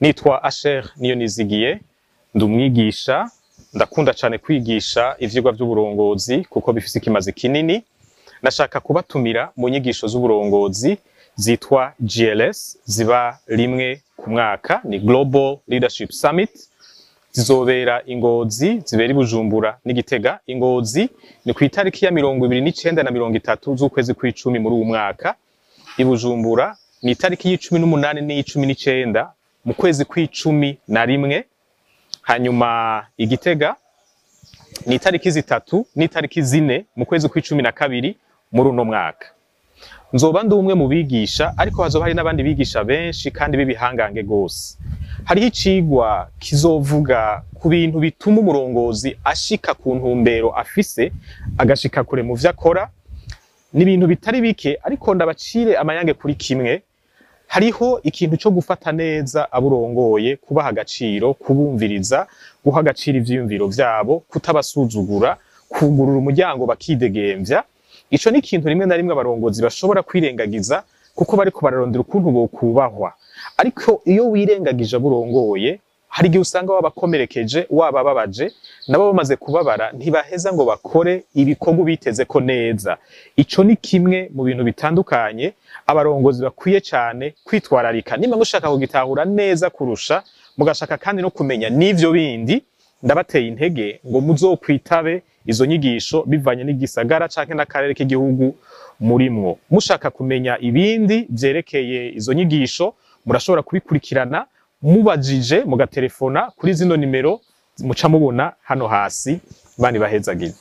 Nitwa Asher Niyonizigiye, ndumwigisha, ndakunda cane kwigisha ivyigwa vy'uburongozi kuko bifise ikimazi kinini. Nashaka kubatumira mu nyigisho z'uburongozi zitwa GLS, ziba rimwe ku mwaka, ni Global Leadership Summit. Zizobera Ingozi, zibera i Bujumbura n'Igitega. Ingozi ni kw'itariki ya 29 na 30 z'ukwezi kw'icumi muri uwu mwaka. I Bujumbura ni itariki y'18 n'19 mu kwezi kw'icumi na rimwe. Hanyuma Igitega ni itariki zitatu n'itariki zine mu kwezi kw'icumi na kabiri muri uno mwaka. Nzoba ndi umwe mu bigisha, ariko hazoba hari n'abandi bigisha benshi kandi b'ibihangange gose. Hariho icigwa kizovuga ku bintu bituma umurongozi ashika ku ntumbero afise, agashika kure mu vyo akora. N'ibintu bitari bike, ariko ndabacire amayange kuri kimwe. Hariho ikintu cyo gufata neza aburongoye, kubaha agaciro, kubumviriza, guha agaciro ivyiyumviro vyabo, kutabasuzugura, kugurura umuryango bakidegemvya. Ico ni ikintu rimwe na rimwe abarongozi bashobora kwirengagiza kuko bariko bararondera ukuntu bokubahwa. Ariko iyo wirengagije aburongoye, hari igihe usanga wabakomerekeje, wabababaje, nabo bamaze kubabara ntibaheza ngo bakore ibikorwa biteze ko neza. Ico ni kimwe mu bintu bitandukanye abarongozi bakwiye cyane kwitwararika. Nimba mushaka kugitahura neza kurusha, mugashaka kandi no kumenya n'ivyo bindi, ndabateye intege ngo muzokwitabe izo nyigisho bivanye n'igisagara canke n'akarere k'igihugu murimwo. Mushaka kumenya ibindi vyerekeye izo nyigisho, murashobora kubikurikirana mubajije, mugaterefona kuri zino nimero muca mubona hano hasi. Bani bahezagire.